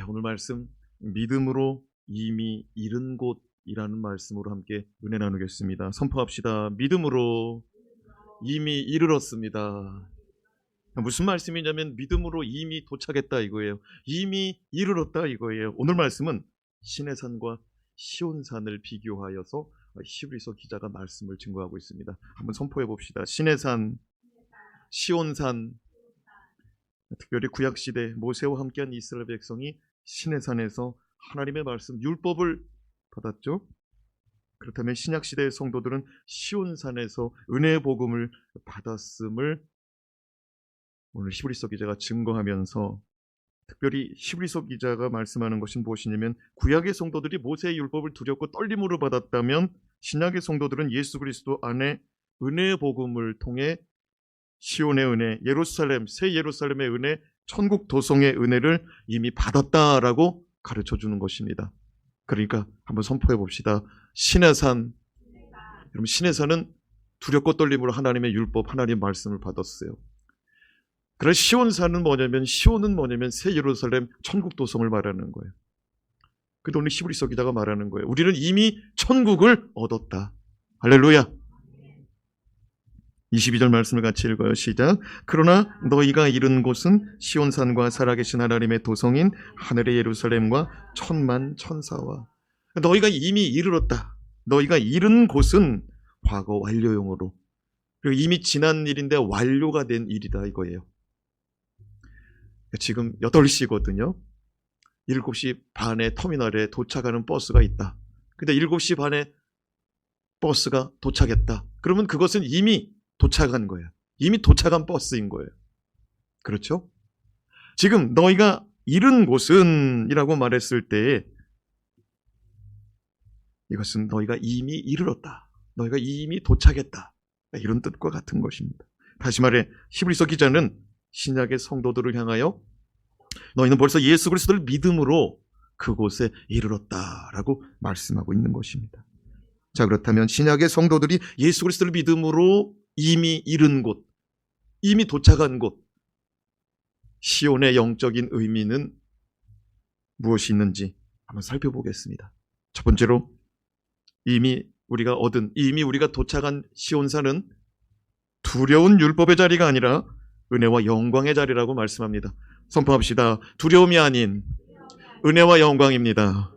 오늘 말씀 믿음으로 이미 이른 곳이라는 말씀으로 함께 은혜 나누겠습니다. 선포합시다. 믿음으로 이미 이르렀습니다. 무슨 말씀이냐면 믿음으로 이미 도착했다 이거예요. 이미 이르렀다 이거예요. 오늘 말씀은 시내산과 시온산을 비교하여서 히브리서 기자가 말씀을 증거하고 있습니다. 한번 선포해 봅시다. 시내산, 시온산. 특별히 구약시대 모세와 함께한 이스라엘 백성이 시내산에서 하나님의 말씀 율법을 받았죠. 그렇다면 신약시대의 성도들은 시온산에서 은혜의 복음을 받았음을 오늘 히브리서 기자가 증거하면서, 특별히 히브리서 기자가 말씀하는 것은 무엇이냐면, 구약의 성도들이 모세의 율법을 두렵고 떨림으로 받았다면 신약의 성도들은 예수 그리스도 안에 은혜의 복음을 통해 시온의 은혜, 예루살렘, 새 예루살렘의 은혜, 천국 도성의 은혜를 이미 받았다라고 가르쳐 주는 것입니다. 그러니까 한번 선포해 봅시다. 시내산. 여러분, 시내산은 두렵고 떨림으로 하나님의 율법, 하나님의 말씀을 받았어요. 그러나 시온산은 뭐냐면, 시온은 뭐냐면 새 예루살렘, 천국 도성을 말하는 거예요. 근데 오늘 히브리서 기자가 말하는 거예요. 우리는 이미 천국을 얻었다. 할렐루야. 22절 말씀을 같이 읽어요. 시작. 그러나 너희가 이른 곳은 시온산과 살아계신 하나님의 도성인 하늘의 예루살렘과 천만 천사와. 너희가 이미 이르렀다. 너희가 이른 곳은 과거 완료용으로, 그리고 이미 지난 일인데 완료가 된 일이다 이거예요. 지금 8시거든요. 7시 반에 터미널에 도착하는 버스가 있다. 근데 7시 반에 버스가 도착했다. 그러면 그것은 이미 도착한 거예요. 이미 도착한 버스인 거예요. 그렇죠? 지금 너희가 이른 곳은 이라고 말했을 때 이것은 너희가 이미 이르렀다. 너희가 이미 도착했다. 이런 뜻과 같은 것입니다. 다시 말해 히브리서 기자는 신약의 성도들을 향하여 너희는 벌써 예수 그리스도를 믿음으로 그곳에 이르렀다라고 말씀하고 있는 것입니다. 자, 그렇다면 신약의 성도들이 예수 그리스도를 믿음으로 이미 이른 곳, 이미 도착한 곳, 시온의 영적인 의미는 무엇이 있는지 한번 살펴보겠습니다. 첫 번째로, 이미 우리가 도착한 시온산은 두려운 율법의 자리가 아니라 은혜와 영광의 자리라고 말씀합니다. 선포합시다. 두려움이 아닌 은혜와 영광입니다.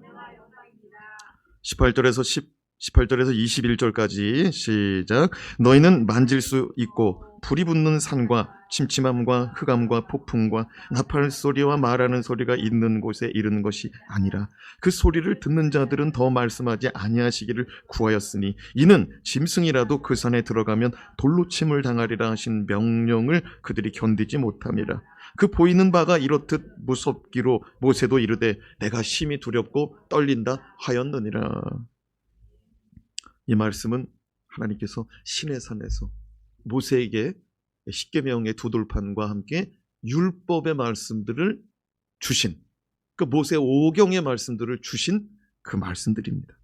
18절에서 21절까지 시작. 너희는 만질 수 있고 불이 붙는 산과 침침함과 흑암과 폭풍과 나팔 소리와 말하는 소리가 있는 곳에 이르는 것이 아니라 그 소리를 듣는 자들은 더 말씀하지 아니하시기를 구하였으니 이는 짐승이라도 그 산에 들어가면 돌로 침을 당하리라 하신 명령을 그들이 견디지 못함이라. 그 보이는 바가 이렇듯 무섭기로 모세도 이르되 내가 심히 두렵고 떨린다 하였느니라. 이 말씀은 하나님께서 시내산에서 모세에게 십계명의 두 돌판과 함께 율법의 말씀들을 주신, 그 모세 오경의 말씀들을 주신 그 말씀들입니다.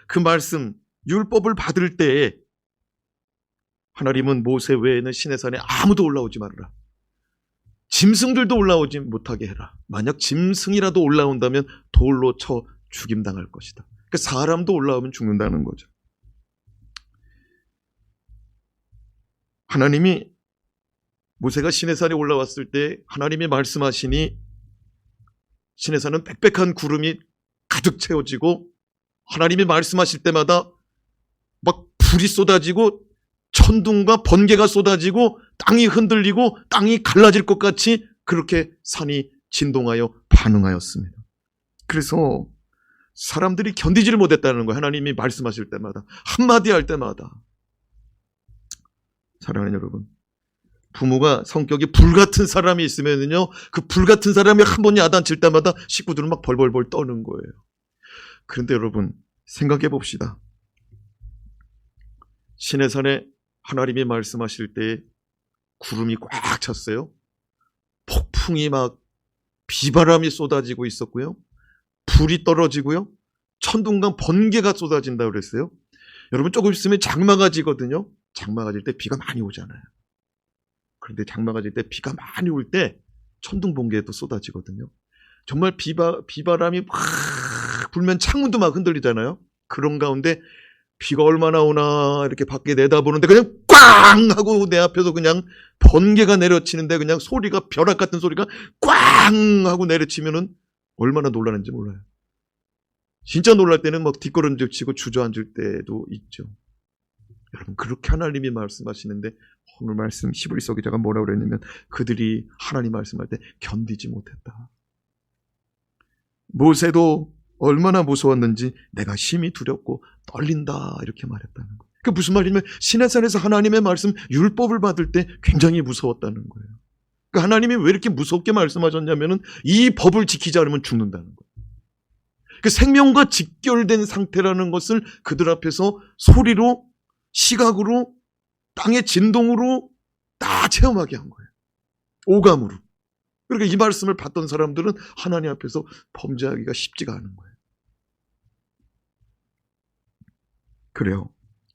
그 말씀, 율법을 받을 때에 하나님은 모세 외에는 시내산에 아무도 올라오지 말아라. 짐승들도 올라오지 못하게 해라. 만약 짐승이라도 올라온다면 돌로 쳐 죽임당할 것이다. 사람도 올라오면 죽는다는 거죠. 하나님이 모세가 시내산에 올라왔을 때 하나님이 말씀하시니 시내산은 빽빽한 구름이 가득 채워지고 하나님이 말씀하실 때마다 막 불이 쏟아지고 천둥과 번개가 쏟아지고 땅이 흔들리고 땅이 갈라질 것 같이 그렇게 산이 진동하여 반응하였습니다. 그래서 사람들이 견디지를 못했다는 거예요. 하나님이 말씀하실 때마다, 한마디 할 때마다. 사랑하는 여러분, 부모가 성격이 불같은 사람이 있으면요, 그 불같은 사람이 한 번 야단칠 때마다 식구들은 막 벌벌벌 떠는 거예요. 그런데 여러분, 생각해 봅시다. 시내산에 하나님이 말씀하실 때 구름이 꽉 찼어요. 폭풍이 막 비바람이 쏟아지고 있었고요. 불이 떨어지고요. 천둥과 번개가 쏟아진다고 그랬어요. 여러분, 조금 있으면 장마가 지거든요. 장마가 질 때 비가 많이 오잖아요. 그런데 장마가 질 때 비가 많이 올 때 천둥 번개도 쏟아지거든요. 정말 비바람이 막 불면 창문도 막 흔들리잖아요. 그런 가운데 비가 얼마나 오나 이렇게 밖에 내다보는데 그냥 꽝 하고 내 앞에서 그냥 번개가 내려치는데 그냥 소리가 벼락 같은 소리가 꽝 하고 내려치면은 얼마나 놀라는지 몰라요. 진짜 놀랄 때는 막 뒷걸음질 치고 주저앉을 때도 있죠. 여러분, 그렇게 하나님이 말씀하시는데 오늘 말씀 히브리서 기자가 뭐라고 그랬냐면 그들이 하나님 말씀할 때 견디지 못했다. 모세도 얼마나 무서웠는지 내가 심히 두렵고 떨린다 이렇게 말했다는 거예요. 그게 무슨 말이냐면 시내산에서 하나님의 말씀 율법을 받을 때 굉장히 무서웠다는 거예요. 그러니까 하나님이 왜 이렇게 무섭게 말씀하셨냐면은 이 법을 지키지 않으면 죽는다는 거예요. 그 생명과 직결된 상태라는 것을 그들 앞에서 소리로, 시각으로, 땅의 진동으로 다 체험하게 한 거예요. 오감으로. 그러니까 이 말씀을 받던 사람들은 하나님 앞에서 범죄하기가 쉽지가 않은 거예요. 그래요.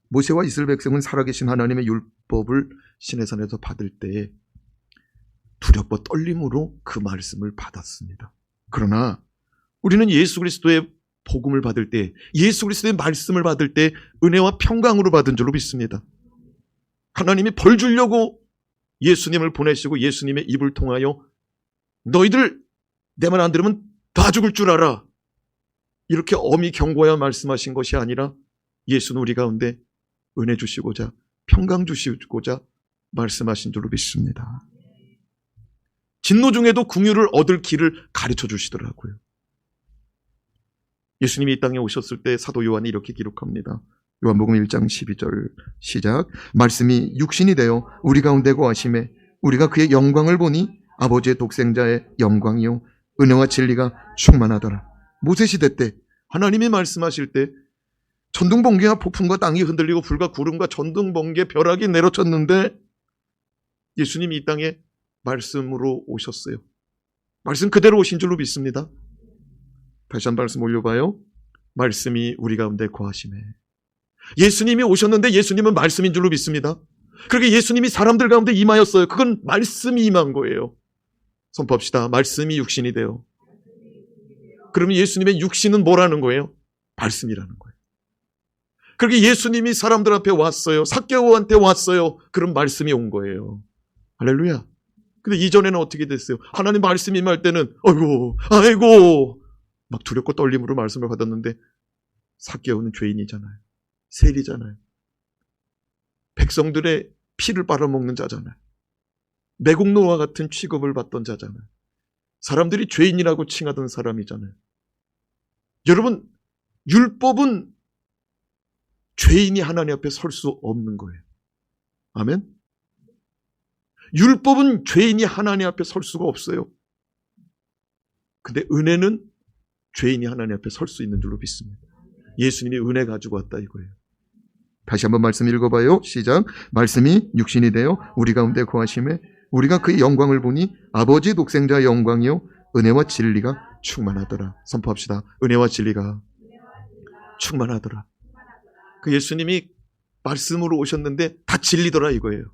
모세와 이스라엘 백성은 살아계신 하나님의 율법을 시내산에서 받을 때에 두렵고 떨림으로 그 말씀을 받았습니다. 그러나 우리는 예수 그리스도의 복음을 받을 때, 예수 그리스도의 말씀을 받을 때 은혜와 평강으로 받은 줄로 믿습니다. 하나님이 벌 주려고 예수님을 보내시고 예수님의 입을 통하여 너희들 내 말 안 들으면 다 죽을 줄 알아. 이렇게 엄히 경고하여 말씀하신 것이 아니라 예수는 우리 가운데 은혜 주시고자 평강 주시고자 말씀하신 줄로 믿습니다. 진노 중에도 긍휼을 얻을 길을 가르쳐 주시더라고요. 예수님이 이 땅에 오셨을 때 사도 요한이 이렇게 기록합니다. 요한복음 1장 12절 시작. 말씀이 육신이 되어 우리 가운데 거하심에 우리가 그의 영광을 보니 아버지의 독생자의 영광이요 은혜와 진리가 충만하더라. 모세 시대 때 하나님이 말씀하실 때 천둥번개와 폭풍과 땅이 흔들리고 불과 구름과 천둥번개 벼락이 내려쳤는데 예수님이 이 땅에 말씀으로 오셨어요. 말씀 그대로 오신 줄로 믿습니다. 다시 한 말씀 올려봐요. 말씀이 우리 가운데 거하심에. 예수님이 오셨는데 예수님은 말씀인 줄로 믿습니다. 그렇게 예수님이 사람들 가운데 임하였어요. 그건 말씀이 임한 거예요. 선포합시다. 말씀이 육신이 되어. 그러면 예수님의 육신은 뭐라는 거예요? 말씀이라는 거예요. 그렇게 예수님이 사람들 앞에 왔어요. 삭개오한테 왔어요. 그런 말씀이 온 거예요. 할렐루야. 근데 이전에는 어떻게 됐어요? 하나님 말씀이 임할 때는 아이고 막 두렵고 떨림으로 말씀을 받았는데 삭개오는 죄인이잖아요. 세리잖아요. 백성들의 피를 빨아먹는 자잖아요. 매국노와 같은 취급을 받던 자잖아요. 사람들이 죄인이라고 칭하던 사람이잖아요. 여러분, 율법은 죄인이 하나님 앞에 설 수 없는 거예요. 아멘? 율법은 죄인이 하나님 앞에 설 수가 없어요. 근데 은혜는 죄인이 하나님 앞에 설 수 있는 줄로 믿습니다. 예수님이 은혜 가지고 왔다 이거예요. 다시 한번 말씀 읽어봐요. 시작. 말씀이 육신이 되어 우리 가운데 거하심에 우리가 그의 영광을 보니 아버지 독생자의 영광이요 은혜와 진리가 충만하더라. 선포합시다. 은혜와 진리가 충만하더라. 그 예수님이 말씀으로 오셨는데 다 진리더라 이거예요.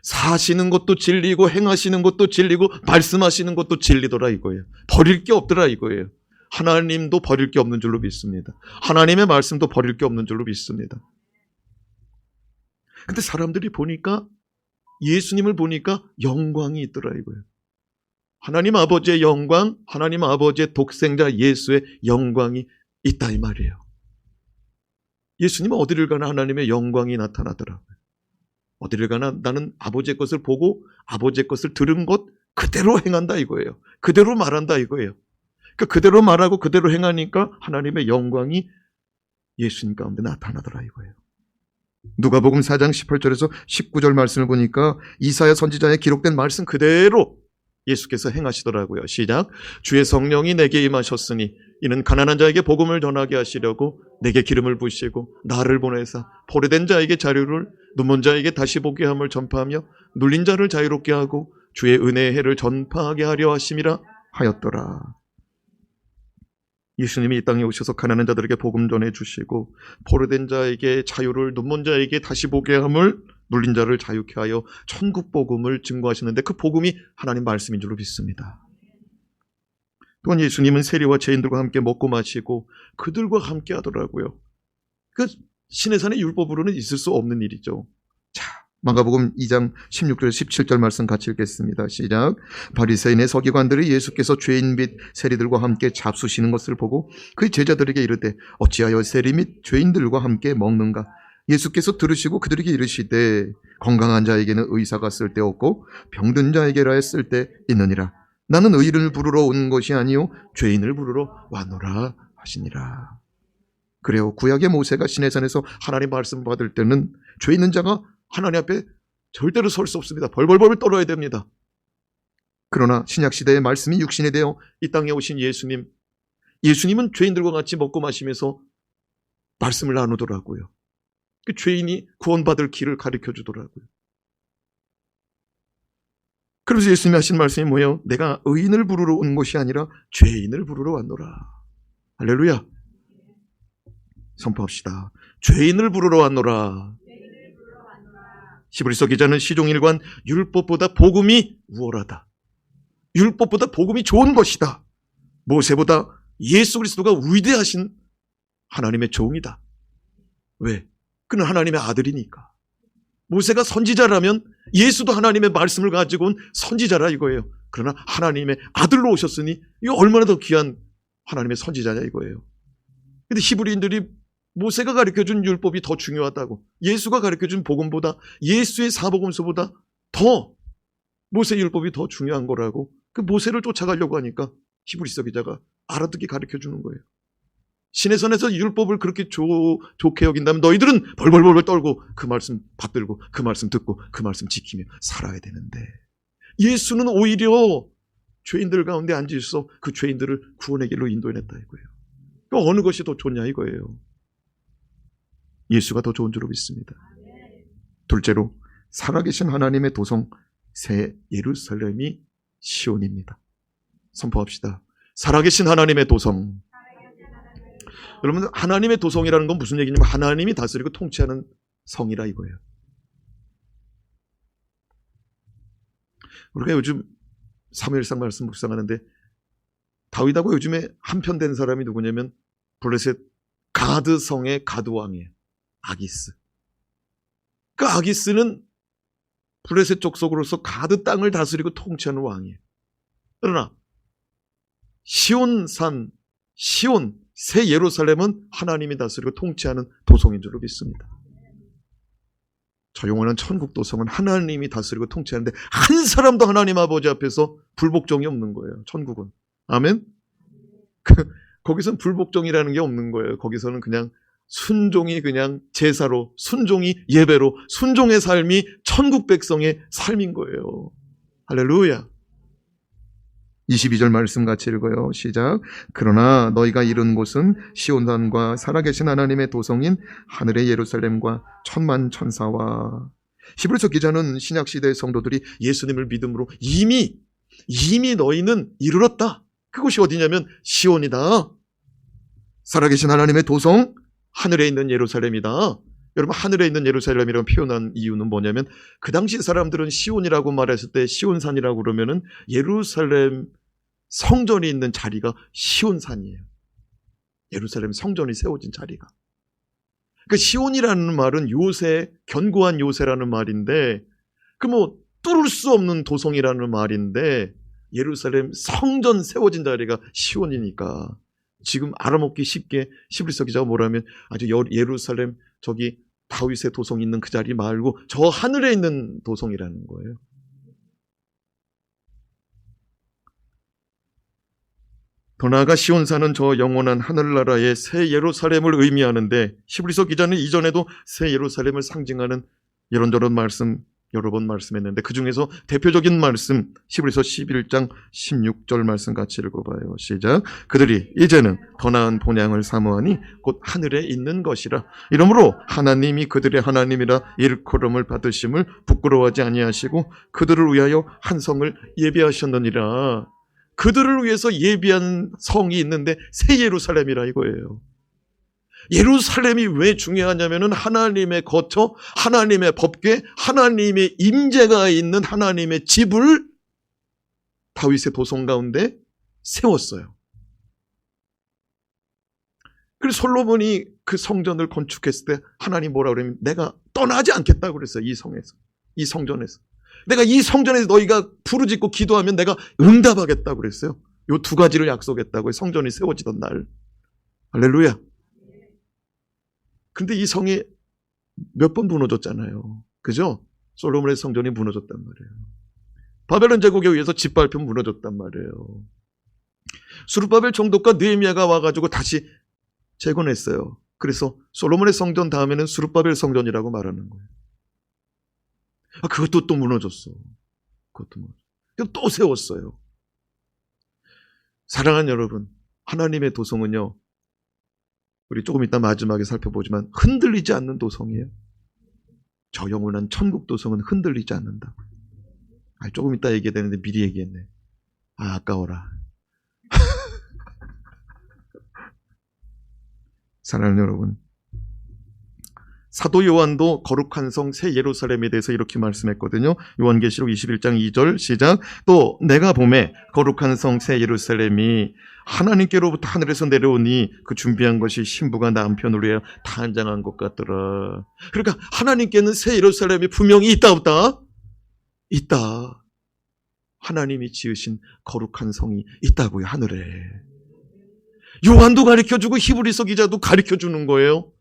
사시는 것도 진리고 행하시는 것도 진리고 말씀하시는 것도 진리더라 이거예요. 버릴 게 없더라 이거예요. 하나님도 버릴 게 없는 줄로 믿습니다. 하나님의 말씀도 버릴 게 없는 줄로 믿습니다. 근데 사람들이 보니까 예수님을 보니까 영광이 있더라 이거예요. 하나님 아버지의 영광, 하나님 아버지의 독생자 예수의 영광이 있다 이 말이에요. 예수님은 어디를 가나 하나님의 영광이 나타나더라고요. 어디를 가나 나는 아버지의 것을 보고 아버지의 것을 들은 것 그대로 행한다 이거예요. 그대로 말한다 이거예요. 그러니까 그대로 말하고 그대로 행하니까 하나님의 영광이 예수님 가운데 나타나더라 이거예요. 누가복음 4장 18절에서 19절 말씀을 보니까 이사야 선지자에 기록된 말씀 그대로 예수께서 행하시더라고요. 시작. 주의 성령이 내게 임하셨으니 이는 가난한 자에게 복음을 전하게 하시려고 내게 기름을 부으시고 나를 보내사 포로된 자에게 자유를 눈먼 자에게 다시 보게 함을 전파하며 눌린 자를 자유롭게 하고 주의 은혜의 해를 전파하게 하려 하심이라 하였더라. 예수님이 이 땅에 오셔서 가난한 자들에게 복음 전해주시고 포로된 자에게 자유를 눈먼 자에게 다시 보게 함을 눌린 자를 자유케 하여 천국 복음을 증거하시는데 그 복음이 하나님 말씀인 줄로 믿습니다. 또한 예수님은 세리와 죄인들과 함께 먹고 마시고 그들과 함께 하더라고요. 그 시내산의 율법으로는 있을 수 없는 일이죠. 자, 마가복음 2장 16절 17절 말씀 같이 읽겠습니다. 시작. 바리새인의 서기관들이 예수께서 죄인 및 세리들과 함께 잡수시는 것을 보고 그 제자들에게 이르되 어찌하여 세리 및 죄인들과 함께 먹는가? 예수께서 들으시고 그들에게 이르시되 건강한 자에게는 의사가 쓸데없고 병든 자에게라 쓸데 있느니라. 나는 의인을 부르러 온 것이 아니요 죄인을 부르러 왔노라 하시니라. 그래요. 구약의 모세가 시내산에서 하나님 말씀 받을 때는 죄 있는 자가 하나님 앞에 절대로 설 수 없습니다. 벌벌벌 떨어야 됩니다. 그러나 신약시대의 말씀이 육신이 되어 이 땅에 오신 예수님은 죄인들과 같이 먹고 마시면서 말씀을 나누더라고요. 그 죄인이 구원받을 길을 가르쳐 주더라고요. 그래서 예수님이 하신 말씀이 뭐예요? 내가 의인을 부르러 온 것이 아니라 죄인을 부르러 왔노라. 할렐루야. 선포합시다. 죄인을 부르러 왔노라. 히브리서 기자는 시종일관 율법보다 복음이 우월하다. 율법보다 복음이 좋은 것이다. 모세보다 예수 그리스도가 위대하신 하나님의 종이다. 왜? 그는 하나님의 아들이니까. 모세가 선지자라면 예수도 하나님의 말씀을 가지고 온 선지자라 이거예요. 그러나 하나님의 아들로 오셨으니 이거 얼마나 더 귀한 하나님의 선지자냐 이거예요. 근데 히브리인들이 모세가 가르쳐준 율법이 더 중요하다고, 예수가 가르쳐준 복음보다, 예수의 사복음서보다 더 모세 율법이 더 중요한 거라고 그 모세를 쫓아가려고 하니까 히브리서 기자가 알아듣게 가르쳐주는 거예요. 시내산에서 율법을 그렇게 좋게 여긴다면 너희들은 벌벌벌 떨고 그 말씀 받들고 그 말씀 듣고 그 말씀 지키며 살아야 되는데, 예수는 오히려 죄인들 가운데 앉으셔서 그 죄인들을 구원의 길로 인도해냈다 이거예요. 그러니까 어느 것이 더 좋냐 이거예요. 예수가 더 좋은 줄로 믿습니다. 둘째로 살아계신 하나님의 도성 새 예루살렘이 시온입니다. 선포합시다. 살아계신 하나님의 도성. 여러분, 하나님의 도성이라는 건 무슨 얘기냐면 하나님이 다스리고 통치하는 성이라 이거예요. 우리가 요즘 사무엘상 말씀 묵상하는데 다윗하고 요즘에 한편된 사람이 누구냐면 블레셋 가드 성의 가드 왕이에요. 아기스. 그 아기스는 블레셋 족속으로서 가드 땅을 다스리고 통치하는 왕이에요. 그러나 시온산, 시온, 새 예루살렘은 하나님이 다스리고 통치하는 도성인 줄로 믿습니다. 저 용어는 천국 도성은 하나님이 다스리고 통치하는데 한 사람도 하나님 아버지 앞에서 불복종이 없는 거예요. 천국은. 아멘? 거기서는 불복종이라는 게 없는 거예요. 거기서는 그냥 순종이 그냥 제사로, 순종이 예배로, 순종의 삶이 천국 백성의 삶인 거예요. 할렐루야. 22절 말씀 같이 읽어요. 시작. 그러나 너희가 이른 곳은 시온산과 살아계신 하나님의 도성인 하늘의 예루살렘과 천만 천사와. 히브리서 기자는 신약시대의 성도들이 예수님을 믿음으로 이미 너희는 이르렀다. 그곳이 어디냐면 시온이다. 살아계신 하나님의 도성, 하늘에 있는 예루살렘이다. 여러분, 하늘에 있는 예루살렘이라고 표현한 이유는 뭐냐면 그 당시 사람들은 시온이라고 말했을 때 시온산이라고 그러면은 예루살렘 성전이 있는 자리가 시온산이에요. 예루살렘 성전이 세워진 자리가. 그 시온이라는 말은 요새, 견고한 요새라는 말인데 그 뭐 뚫을 수 없는 도성이라는 말인데 예루살렘 성전 세워진 자리가 시온이니까 지금 알아먹기 쉽게 히브리서 기자가 뭐라면 아주 예루살렘 저기 다윗의 도성 있는 그 자리 말고 저 하늘에 있는 도성이라는 거예요. 더 나아가 시온산은 저 영원한 하늘나라의 새 예루살렘을 의미하는데 히브리서 기자는 이전에도 새 예루살렘을 상징하는 이런저런 말씀 여러 번 말씀했는데 그 중에서 대표적인 말씀 히브리서 11장 16절 말씀 같이 읽어봐요. 시작. 그들이 이제는 더 나은 본향을 사모하니 곧 하늘에 있는 것이라. 이러므로 하나님이 그들의 하나님이라 일컬음을 받으심을 부끄러워하지 아니하시고 그들을 위하여 한 성을 예비하셨느니라. 그들을 위해서 예비한 성이 있는데 새 예루살렘이라 이거예요. 예루살렘이 왜 중요하냐면은 하나님의 거처, 하나님의 법궤, 하나님의 임재가 있는 하나님의 집을 다윗의 도성 가운데 세웠어요. 그래서 솔로몬이 그 성전을 건축했을 때 하나님 뭐라 그러면 내가 떠나지 않겠다고 그랬어요. 이 성에서, 이 성전에서. 내가 이 성전에서 너희가 부르짖고 기도하면 내가 응답하겠다고 그랬어요. 요 두 가지를 약속했다고요. 성전이 세워지던 날. 할렐루야. 근데 이 성이 몇 번 무너졌잖아요. 그죠? 솔로몬의 성전이 무너졌단 말이에요. 바벨론 제국에 의해서 짓밟혀 무너졌단 말이에요. 스룹바벨 총독과 느헤미야가 와가지고 다시 재건했어요. 그래서 솔로몬의 성전 다음에는 스룹바벨 성전이라고 말하는 거예요. 그것도 또 무너졌어. 그것도 무너졌어. 또 세웠어요. 사랑하는 여러분, 하나님의 도성은요, 우리 조금 이따 마지막에 살펴보지만 흔들리지 않는 도성이에요. 저 영원한 천국 도성은 흔들리지 않는다. 조금 이따 얘기해야 되는데 미리 얘기했네. 아까워라. 사랑하는 여러분, 사도 요한도 거룩한 성 새 예루살렘에 대해서 이렇게 말씀했거든요. 요한계시록 21장 2절 시작. 또 내가 보매 거룩한 성 새 예루살렘이 하나님께로부터 하늘에서 내려오니 그 준비한 것이 신부가 남편으로 해야 탄장한 것 같더라. 그러니까 하나님께는 새 예루살렘이 분명히 있다 없다? 있다. 하나님이 지으신 거룩한 성이 있다고요. 하늘에. 요한도 가르쳐주고 히브리서 기자도 가르쳐주는 거예요.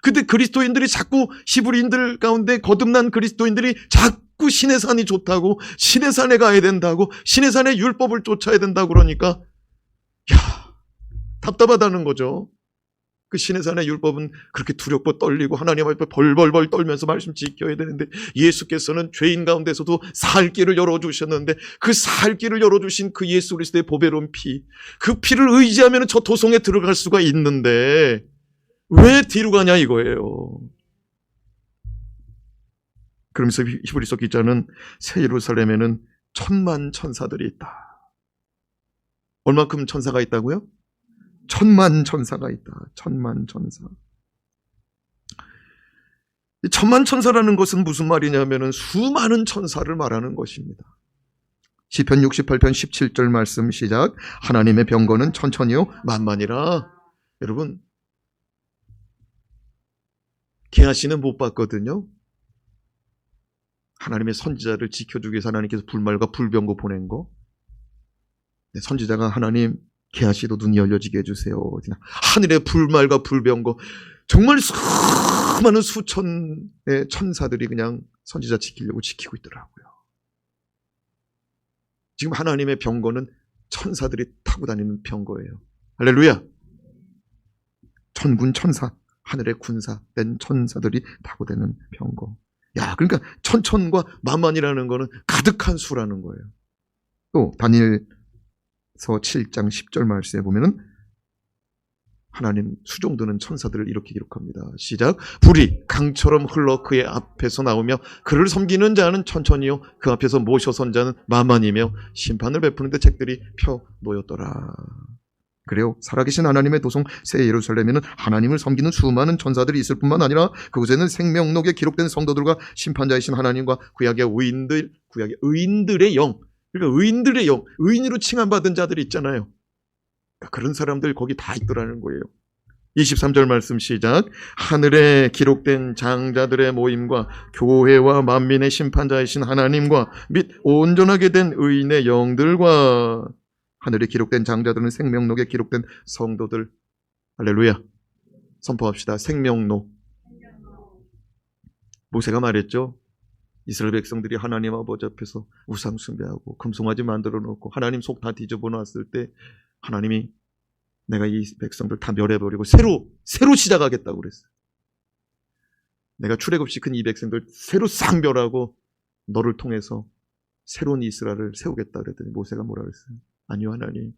근데 그리스도인들이 자꾸 히브리인들 가운데 거듭난 그리스도인들이 자꾸 신의 산이 좋다고, 신의 산에 가야 된다고, 신의 산의 율법을 쫓아야 된다고 그러니까 답답하다는 거죠. 그 신의 산의 율법은 그렇게 두렵고 떨리고 하나님 앞에 벌벌벌 떨면서 말씀 지켜야 되는데, 예수께서는 죄인 가운데서도 살 길을 열어주셨는데 그 살 길을 열어주신 그 예수 그리스도의 보배로운 피, 그 피를 의지하면 저 도성에 들어갈 수가 있는데 왜 뒤로 가냐 이거예요. 그러면서 히브리서 기자는 새 예루살렘에는 천만 천사들이 있다. 얼마큼 천사가 있다고요? 천만 천사가 있다. 천만 천사. 천만 천사라는 것은 무슨 말이냐면은 수많은 천사를 말하는 것입니다. 시편 68편 17절 말씀 시작. 하나님의 병거는 천천히요 만만이라. 여러분, 게하시는 못 봤거든요. 하나님의 선지자를 지켜주기 위해서 하나님께서 불말과 불병거 보낸 거. 선지자가 하나님, 게하시도 눈이 열려지게 해주세요. 하늘의 불말과 불병거, 정말 수많은 수천의 천사들이 그냥 선지자 지키려고 지키고 있더라고요. 지금 하나님의 병거는 천사들이 타고 다니는 병거예요. 할렐루야. 천군 천사, 하늘의 군사 된 천사들이 타고 다니는 병거. 그러니까 천천과 만만이라는 거는 가득한 수라는 거예요. 또 다니엘서 7장 10절 말씀에 보면은 하나님 수종드는 천사들을 이렇게 기록합니다. 시작. 불이 강처럼 흘러 그의 앞에서 나오며 그를 섬기는 자는 천천히요 그 앞에서 모셔선 자는 만만이며 심판을 베푸는데 책들이 펴 놓였더라. 그래요. 살아계신 하나님의 도성 새 예루살렘에는 하나님을 섬기는 수많은 천사들이 있을 뿐만 아니라 그곳에는 생명록에 기록된 성도들과 심판자이신 하나님과 구약의 의인들의 영, 그러니까 의인들의 영, 의인으로 칭함받은 자들이 있잖아요. 그런 사람들 거기 다 있더라는 거예요. 23절 말씀 시작. 하늘에 기록된 장자들의 모임과 교회와 만민의 심판자이신 하나님과 및 온전하게 된 의인의 영들과. 하늘에 기록된 장자들은 생명록에 기록된 성도들. 할렐루야. 선포합시다. 생명록. 모세가 말했죠. 이스라엘 백성들이 하나님 아버지 앞에서 우상 숭배하고 금송아지 만들어 놓고 하나님 속 다 뒤집어 놨을 때 하나님이 내가 이 백성들 다 멸해버리고 새로 시작하겠다고 그랬어요. 내가 출애굽시킨 이 백성들 새로 싹 멸하고 너를 통해서 새로운 이스라엘을 세우겠다 그랬더니 모세가 뭐라 그랬어요? 아니요 하나님,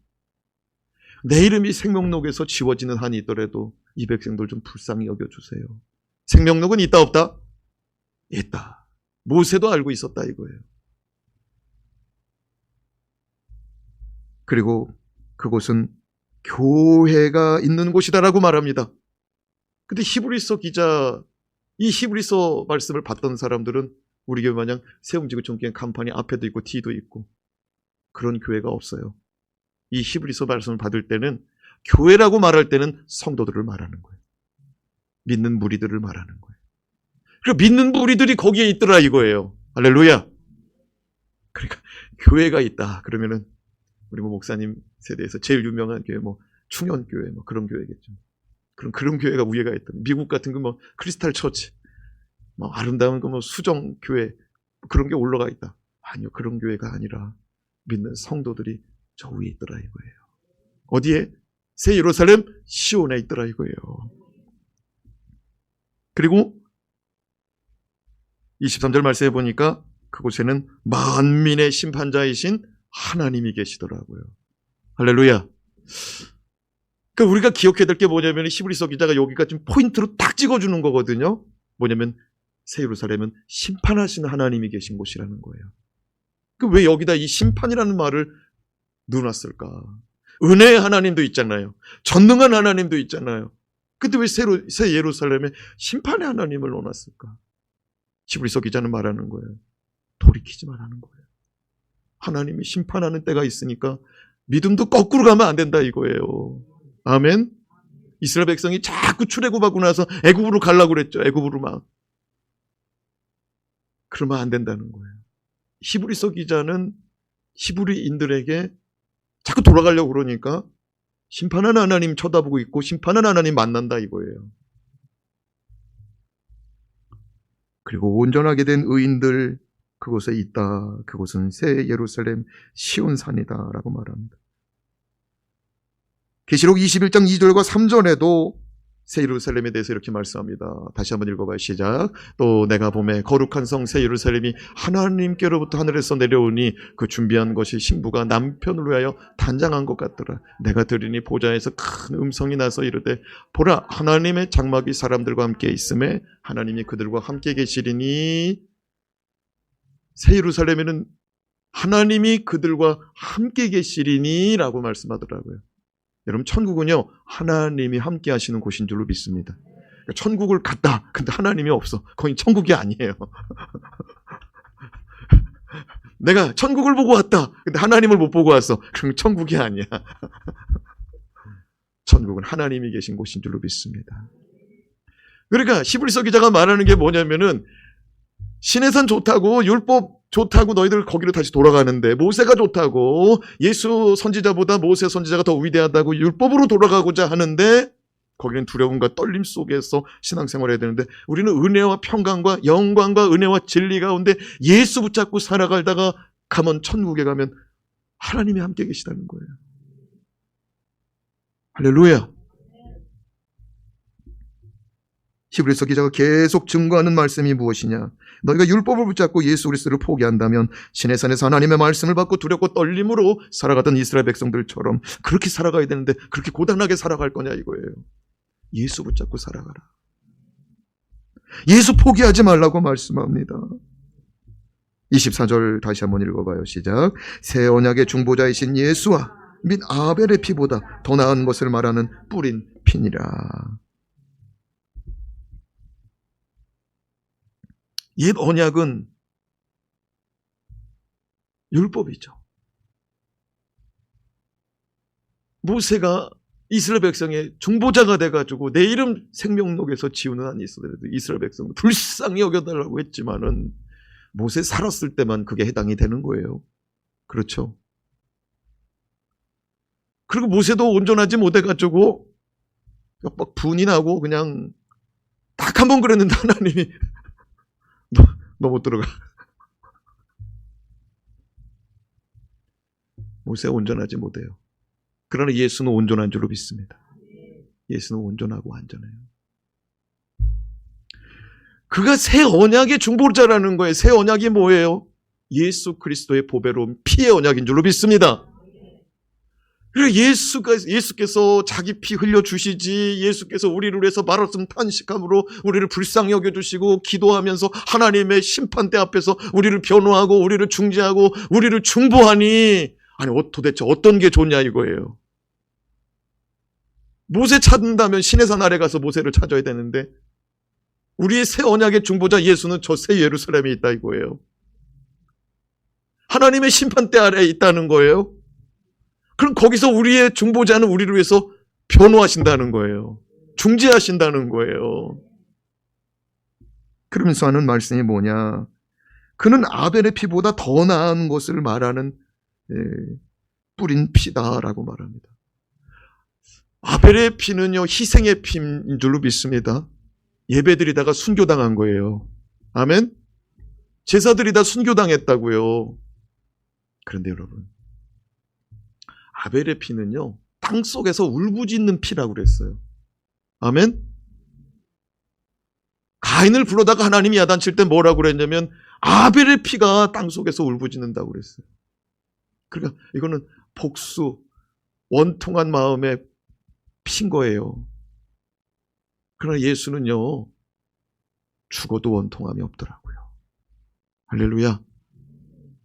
내 이름이 생명록에서 지워지는 한이 있더라도 이 백성들 좀 불쌍히 여겨주세요. 생명록은 있다 없다? 있다. 모세도 알고 있었다 이거예요. 그리고 그곳은 교회가 있는 곳이다라고 말합니다. 근데 히브리서 기자, 이 히브리서 말씀을 봤던 사람들은 우리 교회 마냥 세움지구촌교회 간판이 앞에도 있고 뒤도 있고 그런 교회가 없어요. 이 히브리서 말씀을 받을 때는 교회라고 말할 때는 성도들을 말하는 거예요. 믿는 무리들을 말하는 거예요. 그러니까 믿는 무리들이 거기에 있더라 이거예요. 할렐루야. 그러니까 교회가 있다. 그러면은 우리 목사님 세대에서 제일 유명한 교회 충현교회 그런 교회겠죠. 그런 교회가 우리가 있다. 미국 같은 거 크리스탈 처치, 아름다운 거 수정 교회 그런 게 올라가 있다. 아니요, 그런 교회가 아니라 믿는 성도들이 저 위에 있더라 이거예요. 어디에? 새 예루살렘 시온에 있더라 이거예요. 그리고 23절 말씀해 보니까 그곳에는 만민의 심판자이신 하나님이 계시더라고요. 할렐루야. 그러니까 우리가 기억해야 될 게 뭐냐면 히브리서 기자가 여기가 좀 포인트로 딱 찍어주는 거거든요. 뭐냐면 새 예루살렘은 심판하시는 하나님이 계신 곳이라는 거예요. 왜 여기다 이 심판이라는 말을 넣어놨을까? 은혜의 하나님도 있잖아요. 전능한 하나님도 있잖아요. 근데 왜 새 예루살렘에 심판의 하나님을 넣어놨을까? 히브리서 기자는 말하는 거예요. 돌이키지 말라는 거예요. 하나님이 심판하는 때가 있으니까 믿음도 거꾸로 가면 안 된다 이거예요. 아멘. 이스라엘 백성이 자꾸 출애굽하고 나서 애굽으로 가려고 그랬죠. 애굽으로 막. 그러면 안 된다는 거예요. 히브리서 기자는 히브리인들에게 자꾸 돌아가려고 그러니까 심판하는 하나님 쳐다보고 있고 심판하는 하나님 만난다 이거예요. 그리고 온전하게 된 의인들 그곳에 있다. 그곳은 새 예루살렘 시온산이다 라고 말합니다. 계시록 21장 2절과 3절에도 새 예루살렘에 대해서 이렇게 말씀합니다. 다시 한번 읽어봐요. 시작. 또 내가 보매 거룩한 성 새 예루살렘이 하나님께로부터 하늘에서 내려오니 그 준비한 것이 신부가 남편을 위하여 단장한 것 같더라. 내가 들으니 보좌에서 큰 음성이 나서 이르되 보라 하나님의 장막이 사람들과 함께 있음에 하나님이 그들과 함께 계시리니. 새 예루살렘에는 하나님이 그들과 함께 계시리니 라고 말씀하더라고요. 여러분 천국은요 하나님이 함께 하시는 곳인 줄로 믿습니다. 천국을 갔다 근데 하나님이 없어. 거긴 천국이 아니에요. 내가 천국을 보고 왔다 근데 하나님을 못 보고 왔어. 그럼 천국이 아니야. 천국은 하나님이 계신 곳인 줄로 믿습니다. 그러니까 히브리서 기자가 말하는 게 뭐냐면은 시내산 좋다고 율법 좋다고 너희들 거기로 다시 돌아가는데 모세가 좋다고 예수 선지자보다 모세 선지자가 더 위대하다고 율법으로 돌아가고자 하는데 거기는 두려움과 떨림 속에서 신앙생활을 해야 되는데 우리는 은혜와 평강과 영광과 은혜와 진리 가운데 예수 붙잡고 살아가다가 가면 천국에 가면 하나님이 함께 계시다는 거예요. 할렐루야. 히브리서 기자가 계속 증거하는 말씀이 무엇이냐? 너희가 율법을 붙잡고 예수 그리스도를 포기한다면 신의 산에서 하나님의 말씀을 받고 두렵고 떨림으로 살아가던 이스라엘 백성들처럼 그렇게 살아가야 되는데 그렇게 고단하게 살아갈 거냐 이거예요. 예수 붙잡고 살아가라. 예수 포기하지 말라고 말씀합니다. 24절 다시 한번 읽어봐요. 시작. 새 언약의 중보자이신 예수와 및 아벨의 피보다 더 나은 것을 말하는 뿌린 피니라. 옛 언약은 율법이죠. 모세가 이스라엘 백성의 중보자가 돼가지고 내 이름 생명록에서 지우는 한이 있어도 이스라엘 백성을 불쌍히 여겨달라고 했지만은 모세 살았을 때만 그게 해당이 되는 거예요. 그렇죠. 그리고 모세도 온전하지 못해가지고 막 분이 나고 그냥 딱 한 번 그랬는데 하나님이 너 못 들어가. 모세가 온전하지 못해요. 그러나 예수는 온전한 줄로 믿습니다. 예수는 온전하고 완전해요. 그가 새 언약의 중보자라는 거예요. 새 언약이 뭐예요? 예수 그리스도의 보배로운 피의 언약인 줄로 믿습니다. 예수께서 자기 피 흘려주시지, 예수께서 우리를 위해서 말없음 탄식함으로 우리를 불쌍히 여겨주시고 기도하면서 하나님의 심판대 앞에서 우리를 변호하고 우리를 중재하고 우리를 중보하니, 아니 도대체 어떤 게 좋냐 이거예요. 모세 찾는다면 시내산 아래 가서 모세를 찾아야 되는데 우리의 새 언약의 중보자 예수는 저 새 예루살렘에 있다 이거예요. 하나님의 심판대 아래에 있다는 거예요. 그럼 거기서 우리의 중보자는 우리를 위해서 변호하신다는 거예요. 중재하신다는 거예요. 그러면서 하는 말씀이 뭐냐? 그는 아벨의 피보다 더 나은 것을 말하는 뿌린 피다라고 말합니다. 아벨의 피는요, 희생의 피인 줄로 믿습니다. 예배드리다가 순교당한 거예요. 아멘? 제사들이 다 순교당했다고요. 그런데 여러분, 아벨의 피는요, 땅 속에서 울부짖는 피라고 그랬어요. 아멘? 가인을 불러다가 하나님이 야단칠 때 뭐라고 그랬냐면 아벨의 피가 땅 속에서 울부짖는다고 그랬어요. 그러니까 이거는 복수, 원통한 마음에 핀 거예요. 그러나 예수는요, 죽어도 원통함이 없더라고요. 할렐루야.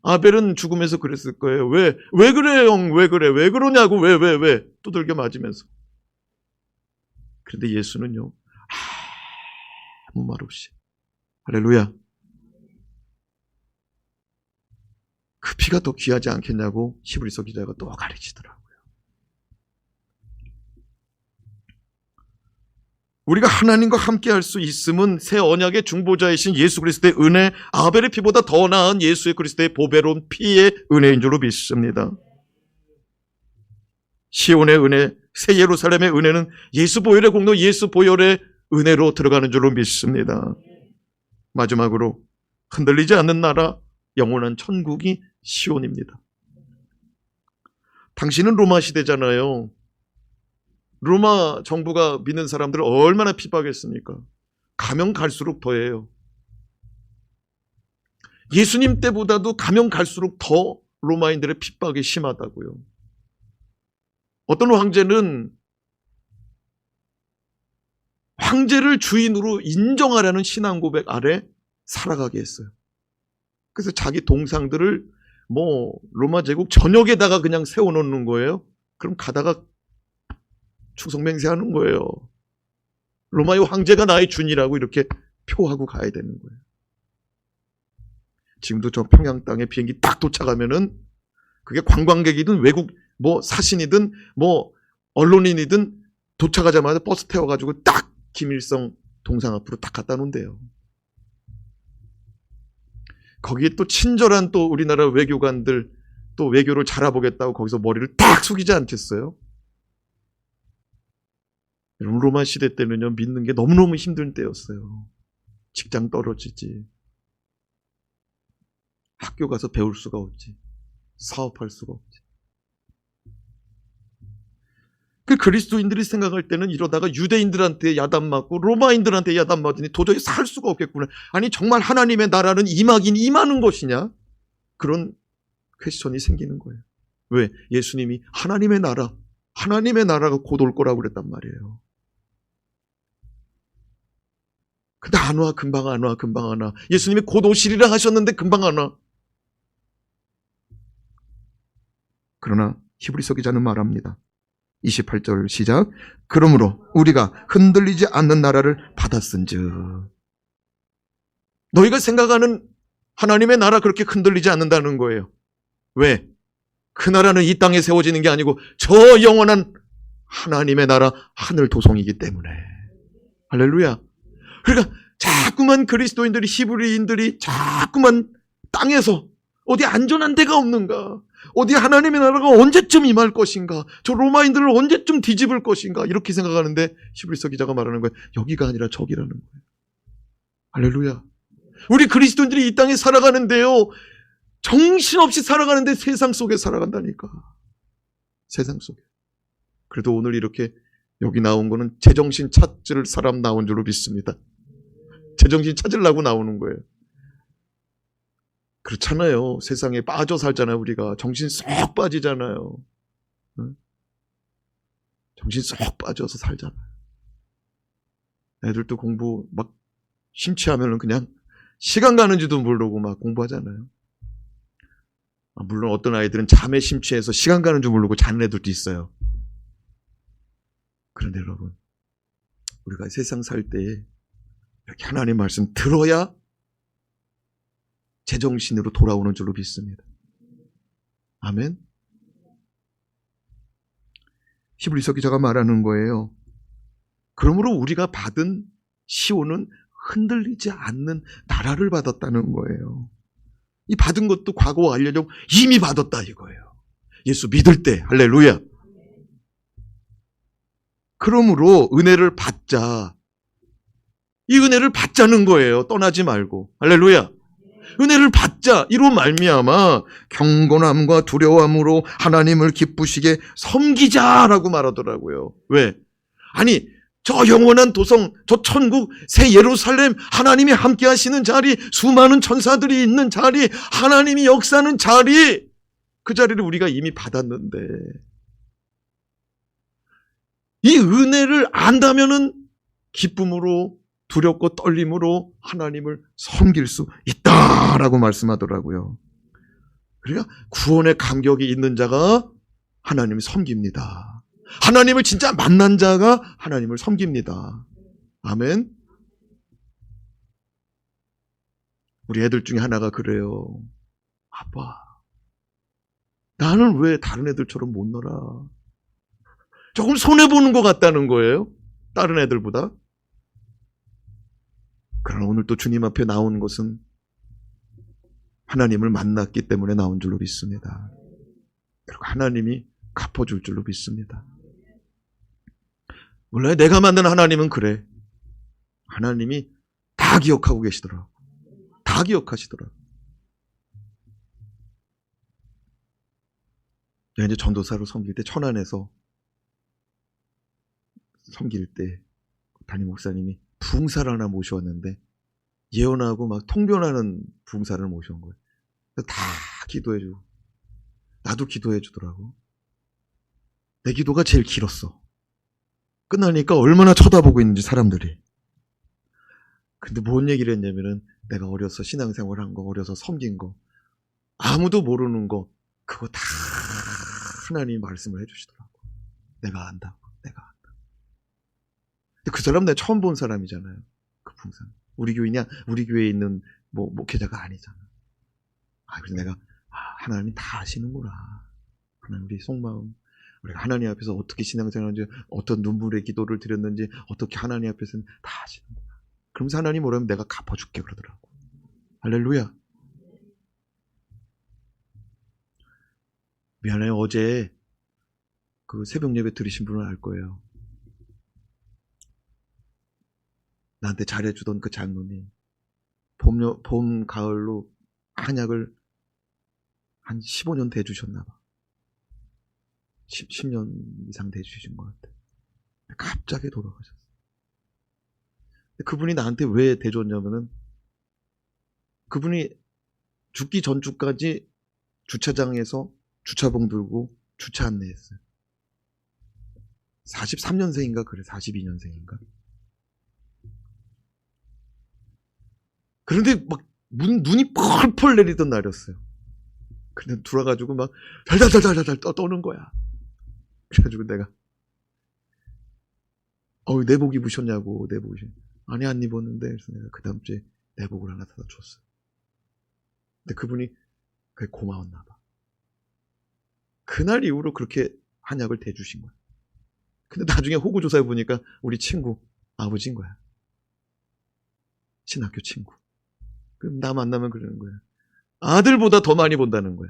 아벨은 죽으면서 그랬을 거예요. 왜 그래, 형? 왜 그래? 왜 그러냐고, 왜? 두들겨 맞으면서. 그런데 예수는요, 아무 말 없이. 할렐루야. 그 피가 더 귀하지 않겠냐고 히브리서 기자가 또 가르치더라고요. 우리가 하나님과 함께할 수 있음은 새 언약의 중보자이신 예수 그리스도의 은혜, 아벨의 피보다 더 나은 예수 그리스도의 보배로운 피의 은혜인 줄로 믿습니다. 시온의 은혜, 새 예루살렘의 은혜는 예수 보혈의 공로, 예수 보혈의 은혜로 들어가는 줄로 믿습니다. 마지막으로 흔들리지 않는 나라, 영원한 천국이 시온입니다. 당신은 로마 시대잖아요. 로마 정부가 믿는 사람들을 얼마나 핍박했습니까? 가면 갈수록 더해요. 예수님 때보다도 가면 갈수록 더 로마인들의 핍박이 심하다고요. 어떤 황제는 황제를 주인으로 인정하라는 신앙 고백 아래 살아가게 했어요. 그래서 자기 동상들을 로마 제국 전역에다가 그냥 세워놓는 거예요. 그럼 가다가 충성맹세하는 거예요. 로마의 황제가 나의 주인이라고 이렇게 표하고 가야 되는 거예요. 지금도 저 평양 땅에 비행기 딱 도착하면은 그게 관광객이든 외국 사신이든 언론인이든 도착하자마자 버스 태워가지고 딱 김일성 동상 앞으로 딱 갖다 놓은대요. 거기에 또 친절한 또 우리나라 외교관들 또 외교를 잘해보겠다고 거기서 머리를 딱 숙이지 않겠어요? 여러분, 로마 시대 때는요, 믿는 게 너무너무 힘든 때였어요. 직장 떨어지지, 학교 가서 배울 수가 없지, 사업할 수가 없지. 그 그리스도인들이 생각할 때는 이러다가 유대인들한테 야단 맞고 로마인들한테 야단 맞으니 도저히 살 수가 없겠구나. 아니 정말 하나님의 나라는 임하긴 임하는 것이냐? 그런 퀘스천이 생기는 거예요. 왜? 예수님이 하나님의 나라가 곧 올 거라고 그랬단 말이에요. 근데 안 와, 금방 안 와. 예수님이 곧 오시리라 하셨는데 금방 안 와. 그러나 히브리서 기자는 말합니다. 28절 시작. 그러므로 우리가 흔들리지 않는 나라를 받았은즉. 너희가 생각하는 하나님의 나라 그렇게 흔들리지 않는다는 거예요. 왜? 그 나라는 이 땅에 세워지는 게 아니고 저 영원한 하나님의 나라 하늘 도성이기 때문에. 할렐루야. 그러니까 자꾸만 그리스도인들이, 히브리인들이 자꾸만 땅에서 어디 안전한 데가 없는가, 어디 하나님의 나라가 언제쯤 임할 것인가, 저 로마인들을 언제쯤 뒤집을 것인가 이렇게 생각하는데 히브리서 기자가 말하는 거예요. 여기가 아니라 저기라는 거예요. 할렐루야. 우리 그리스도인들이 이 땅에 살아가는데요, 정신없이 살아가는데 세상 속에 살아간다니까. 세상 속에. 그래도 오늘 이렇게 여기 나온 거는 제정신 찾을 사람 나온 줄로 믿습니다. 제정신 찾으려고 나오는 거예요. 그렇잖아요. 세상에 빠져 살잖아요. 우리가 정신 쏙 빠지잖아요. 응? 정신 쏙 빠져서 살잖아요. 애들도 공부 막 심취하면은 그냥 시간 가는지도 모르고 막 공부하잖아요. 물론 어떤 아이들은 잠에 심취해서 시간 가는 줄 모르고 자는 애들도 있어요. 그런데 여러분, 우리가 세상 살 때에 이렇게 하나님 말씀 들어야 제정신으로 돌아오는 줄로 믿습니다. 아멘. 히브리서 기자가 말하는 거예요. 그러므로 우리가 받은 시온은 흔들리지 않는 나라를 받았다는 거예요. 이 받은 것도 과거 완료적 이미 받았다 이거예요. 예수 믿을 때. 할렐루야. 그러므로 은혜를 받자. 이 은혜를 받자는 거예요. 떠나지 말고. 할렐루야. 은혜를 받자. 이로 말미암아 경건함과 두려움으로 하나님을 기쁘시게 섬기자라고 말하더라고요. 왜? 아니 저 영원한 도성, 저 천국, 새 예루살렘, 하나님이 함께 하시는 자리, 수많은 천사들이 있는 자리, 하나님이 역사하는 자리, 그 자리를 우리가 이미 받았는데 이 은혜를 안다면은 기쁨으로 두렵고 떨림으로 하나님을 섬길 수 있다라고 말씀하더라고요. 그러니까 구원의 감격이 있는 자가 하나님을 섬깁니다. 하나님을 진짜 만난 자가 하나님을 섬깁니다. 아멘. 우리 애들 중에 하나가 그래요. 아빠, 나는 왜 다른 애들처럼 못 놀아? 조금 손해보는 것 같다는 거예요. 다른 애들보다. 그러나 오늘 또 주님 앞에 나온 것은 하나님을 만났기 때문에 나온 줄로 믿습니다. 그리고 하나님이 갚아줄 줄로 믿습니다. 몰라요. 내가 만든 하나님은 그래. 하나님이 다 기억하고 계시더라. 다 기억하시더라. 제가 이제 전도사로 섬길 때 천안에서 섬길 때 담임 목사님이 부흥사를 하나 모셔왔는데 예언하고 막 통변하는 부흥사를 모셔온 거예요. 다 기도해주고 나도 기도해주더라고. 내 기도가 제일 길었어. 끝나니까 얼마나 쳐다보고 있는지 사람들이. 근데 뭔 얘기를 했냐면은 내가 어려서 신앙생활 한 거, 어려서 섬긴 거, 아무도 모르는 거, 그거 다 하나님이 말씀을 해주시더라고. 내가 안다고. 내가 안다. 근데 그 사람 내가 처음 본 사람이잖아요. 그 풍선. 우리 교회냐? 우리 교회에 있는 목회자가 아니잖아. 그래서 내가 하나님 다 아시는구나. 하나님 우리 속마음. 우리가 하나님 앞에서 어떻게 신앙생활하는지, 어떤 눈물의 기도를 드렸는지, 어떻게 하나님 앞에서는 다 아시는구나. 그러면서 하나님 뭐라면 내가 갚아줄게 그러더라고. 할렐루야. 미안해요. 어제 그 새벽 예배 들으신 분은 알 거예요. 나한테 잘해주던 그 장로님 봄, 가을로 한약을 한 15년 대주셨나 봐. 10년 이상 대주신 것 같아. 갑자기 돌아가셨어. 그분이 나한테 왜 대줬냐면은 그분이 죽기 전주까지 주차장에서 주차봉 들고 주차 안내했어요. 43년생인가 그래. 42년생인가. 그런데 막 눈이 펄펄 내리던 날이었어요. 근데 돌아가지고 막 달달달달달 떠는 거야. 그래가지고 내가 내복 입으셨냐고. 내복 아니 안 입었는데. 그래서 내가 그 다음 주에 내복을 하나 사다 줬어요. 근데 그분이 그게 고마웠나 봐. 그날 이후로 그렇게 한약을 대주신 거야. 근데 나중에 호구조사해 보니까 우리 친구 아버지인 거야. 신학교 친구. 그럼 나 만나면 그러는 거야. 아들보다 더 많이 본다는 거야.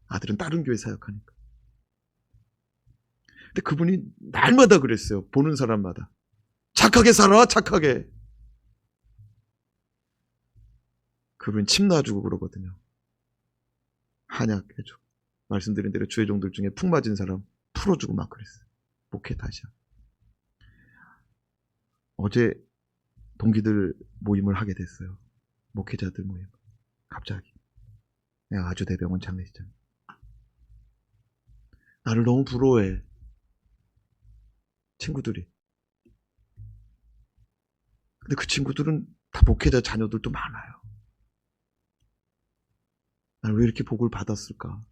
아들은 다른 교회 사역하니까. 근데 그분이 날마다 그랬어요. 보는 사람마다. 착하게 살아, 착하게. 그분 침 놔주고 그러거든요. 한약 해주고. 말씀드린 대로 주의 종들 중에 푹 맞은 사람 풀어주고 막 그랬어요. 목회 다시야. 어제 동기들 모임을 하게 됐어요. 목회자들 모임. 갑자기. 내가 아주대병원 장례식장. 나를 너무 부러워해. 친구들이. 근데 그 친구들은 다 목회자 자녀들도 많아요. 난 왜 이렇게 복을 받았을까?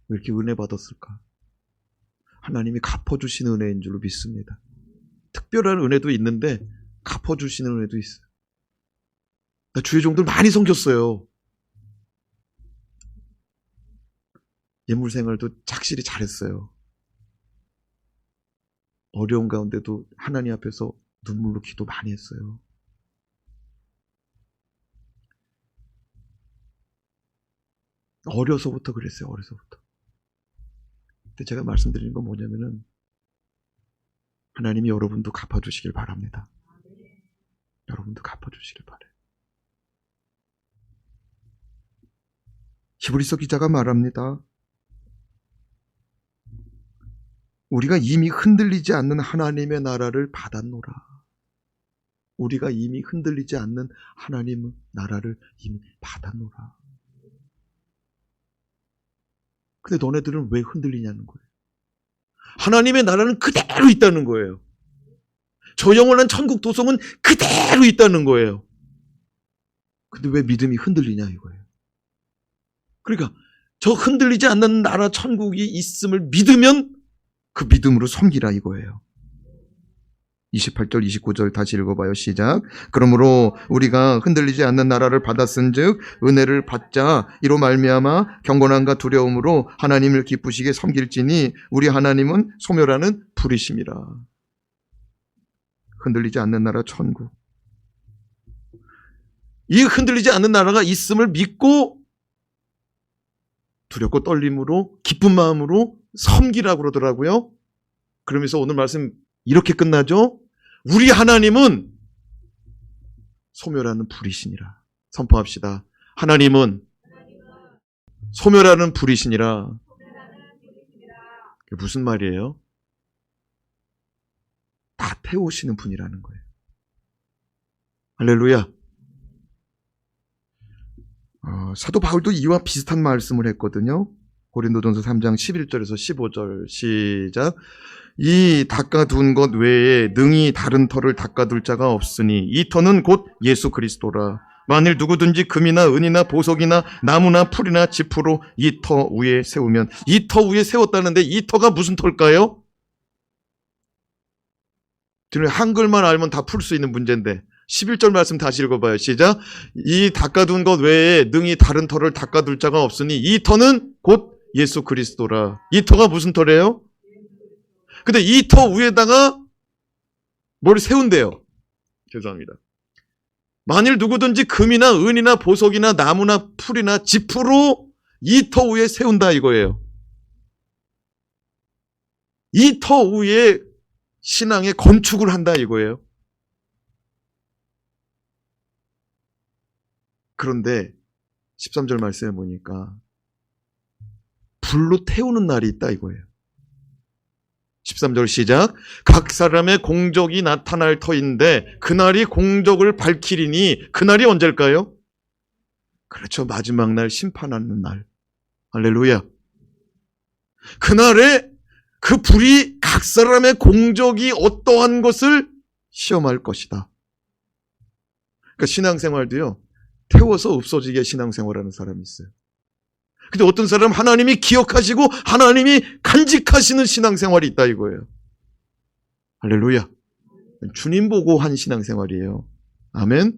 왜 이렇게 은혜 받았을까? 하나님이 갚아주시는 은혜인 줄로 믿습니다. 특별한 은혜도 있는데 갚아주시는 은혜도 있어요. 나 주의 종들 많이 섬겼어요. 예물 생활도 착실히 잘했어요. 어려운 가운데도 하나님 앞에서 눈물로 기도 많이 했어요. 어려서부터 그랬어요. 어려서부터. 근데 제가 말씀드리는 건 뭐냐면은 하나님이 여러분도 갚아주시길 바랍니다. 여러분도 갚아주시길 바라요. 히브리서 기자가 말합니다. 우리가 이미 흔들리지 않는 하나님의 나라를 받았노라. 우리가 이미 흔들리지 않는 하나님의 나라를 이미 받았노라. 근데 너네들은 왜 흔들리냐는 거예요. 하나님의 나라는 그대로 있다는 거예요. 저 영원한 천국 도성은 그대로 있다는 거예요. 근데 왜 믿음이 흔들리냐 이거예요. 그러니까 저 흔들리지 않는 나라 천국이 있음을 믿으면 그 믿음으로 섬기라 이거예요. 28절 29절 다시 읽어봐요. 시작. 그러므로 우리가 흔들리지 않는 나라를 받았은즉 은혜를 받자. 이로 말미암아 경건함과 두려움으로 하나님을 기쁘시게 섬길지니 우리 하나님은 소멸하는 불이심이라. 흔들리지 않는 나라 천국. 이 흔들리지 않는 나라가 있음을 믿고 두렵고 떨림으로 기쁜 마음으로 섬기라고 그러더라고요. 그러면서 오늘 말씀 이렇게 끝나죠. 우리 하나님은 소멸하는 불이시니라. 선포합시다. 하나님은 소멸하는 불이시니라. 그게 무슨 말이에요? 다 태우시는 분이라는 거예요. 할렐루야. 사도 바울도 이와 비슷한 말씀을 했거든요. 고린도전서 3장 11절에서 15절 시작. 이 닦아둔 것 외에 능히 다른 터를 닦아둘 자가 없으니 이 터는 곧 예수 그리스도라. 만일 누구든지 금이나 은이나 보석이나 나무나 풀이나 지푸로 이 터 위에 세우면, 이 터 위에 세웠다는데 이 터가 무슨 터일까요? 한글만 알면 다 풀 수 있는 문제인데 11절 말씀 다시 읽어봐요. 시작. 이 닦아둔 것 외에 능히 다른 터를 닦아둘 자가 없으니 이 터는 곧 예수 그리스도라. 이 터가 무슨 터래요? 근데 이 터 위에다가 뭘 세운대요. 죄송합니다. 만일 누구든지 금이나 은이나 보석이나 나무나 풀이나 지푸로 이 터 위에 세운다 이거예요. 이 터 위에 신앙의 건축을 한다 이거예요. 그런데 13절 말씀에 보니까 불로 태우는 날이 있다 이거예요. 13절 시작. 각 사람의 공적이 나타날 터인데 그날이 공적을 밝히리니 그날이 언제일까요? 그렇죠. 마지막 날 심판하는 날. 할렐루야. 그날에 그 불이 각 사람의 공적이 어떠한 것을 시험할 것이다. 그러니까 신앙생활도요. 태워서 없어지게 신앙생활하는 사람이 있어요. 근데 어떤 사람은 하나님이 기억하시고 하나님이 간직하시는 신앙생활이 있다 이거예요. 할렐루야. 주님 보고 한 신앙생활이에요. 아멘.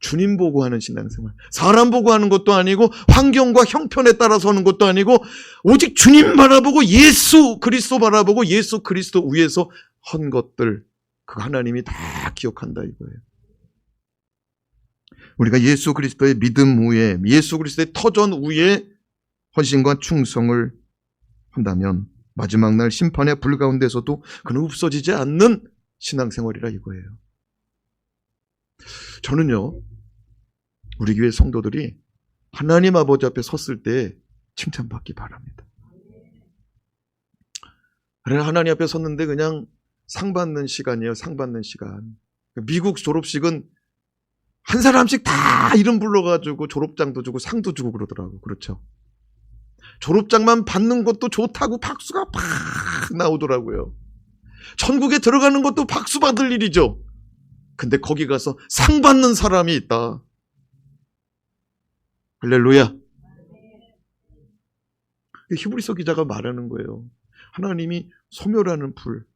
주님 보고 하는 신앙생활. 사람 보고 하는 것도 아니고 환경과 형편에 따라서 하는 것도 아니고 오직 주님 바라보고 예수 그리스도 바라보고 예수 그리스도 위에서 한 것들, 그거 하나님이 다 기억한다 이거예요. 우리가 예수 그리스도의 믿음 위에, 예수 그리스도의 터전 위에 헌신과 충성을 한다면 마지막 날 심판의 불 가운데서도 그는 없어지지 않는 신앙생활이라 이거예요. 저는요, 우리 교회 성도들이 하나님 아버지 앞에 섰을 때 칭찬받기 바랍니다. 하나님 앞에 섰는데 그냥 상 받는 시간이에요. 상 받는 시간. 미국 졸업식은 한 사람씩 다 이름 불러가지고 졸업장도 주고 상도 주고 그러더라고. 그렇죠. 졸업장만 받는 것도 좋다고 박수가 팍 나오더라고요. 천국에 들어가는 것도 박수 받을 일이죠. 근데 거기 가서 상 받는 사람이 있다. 할렐루야. 히브리서 기자가 말하는 거예요. 하나님이 소멸하는 불.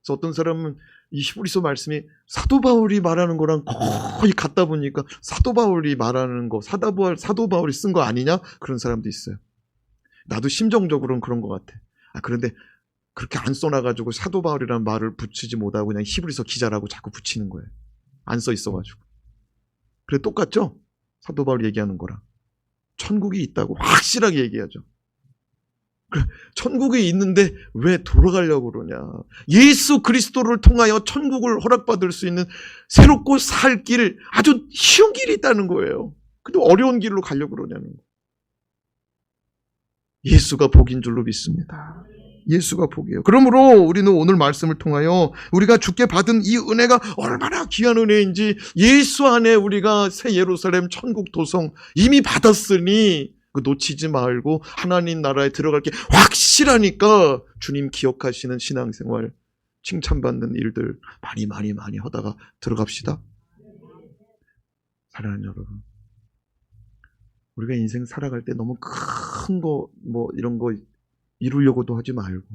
그래서 어떤 사람은 이 히브리서 말씀이 사도 바울이 말하는 거랑 거의 같다 보니까 사도 바울이 말하는 거, 사도 바울이 쓴 거 아니냐? 그런 사람도 있어요. 나도 심정적으로는 그런 것 같아. 그런데 그렇게 안 써놔가지고 사도 바울이라는 말을 붙이지 못하고 그냥 히브리서 기자라고 자꾸 붙이는 거예요. 안 써 있어가지고. 그래 똑같죠? 사도 바울 얘기하는 거랑. 천국이 있다고 확실하게 얘기하죠. 천국이 있는데 왜 돌아가려고 그러냐. 예수 그리스도를 통하여 천국을 허락받을 수 있는 새롭고 살 길, 아주 쉬운 길이 있다는 거예요. 근데 어려운 길로 가려고 그러냐는 거예요. 예수가 복인 줄로 믿습니다. 예수가 복이에요. 그러므로 우리는 오늘 말씀을 통하여 우리가 주께 받은 이 은혜가 얼마나 귀한 은혜인지, 예수 안에 우리가 새 예루살렘 천국 도성 이미 받았으니 놓치지 말고 하나님 나라에 들어갈 게 확실하니까 주님 기억하시는 신앙생활, 칭찬받는 일들 많이 하다가 들어갑시다. 사랑하는 여러분, 우리가 인생 살아갈 때 너무 큰 거 이런 거 이루려고도 하지 말고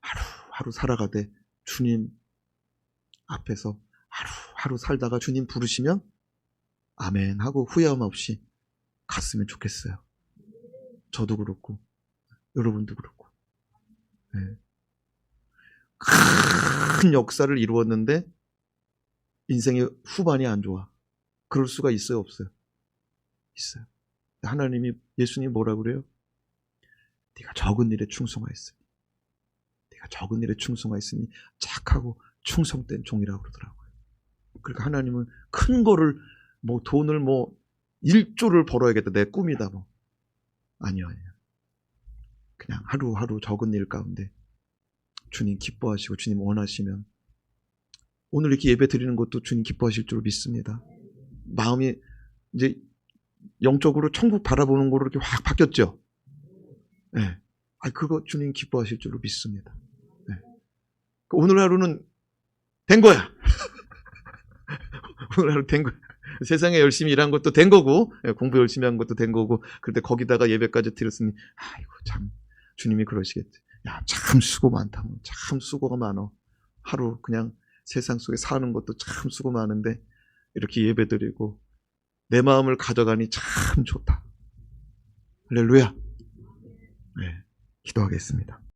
하루하루 살아가되 주님 앞에서 하루하루 살다가 주님 부르시면 아멘 하고 후회함 없이 갔으면 좋겠어요. 저도 그렇고 여러분도 그렇고. 네. 큰 역사를 이루었는데 인생의 후반이 안 좋아. 그럴 수가 있어요, 없어요? 있어요. 하나님이, 예수님이 뭐라 그래요? 네가 적은 일에 충성하였으니, 네가 적은 일에 충성하였으니 착하고 충성된 종이라고 그러더라고요. 그러니까 하나님은 큰 거를 돈을 1조를 벌어야겠다, 내 꿈이다 아니요. 그냥 하루하루 적은 일 가운데 주님 기뻐하시고 주님 원하시면 오늘 이렇게 예배 드리는 것도 주님 기뻐하실 줄 믿습니다. 마음이 이제 영적으로 천국 바라보는 거로 이렇게 확 바뀌었죠. 네. 그거 주님 기뻐하실 줄로 믿습니다. 네. 오늘 하루는 된 거야. 오늘 하루 된 거야. 세상에 열심히 일한 것도 된 거고, 공부 열심히 한 것도 된 거고, 그런데 거기다가 예배까지 드렸으니, 아이고, 참, 주님이 그러시겠지. 야, 참 수고 많다. 참 수고가 많어. 하루 그냥 세상 속에 사는 것도 참 수고 많은데, 이렇게 예배 드리고, 내 마음을 가져가니 참 좋다. 할렐루야. 네, 기도하겠습니다.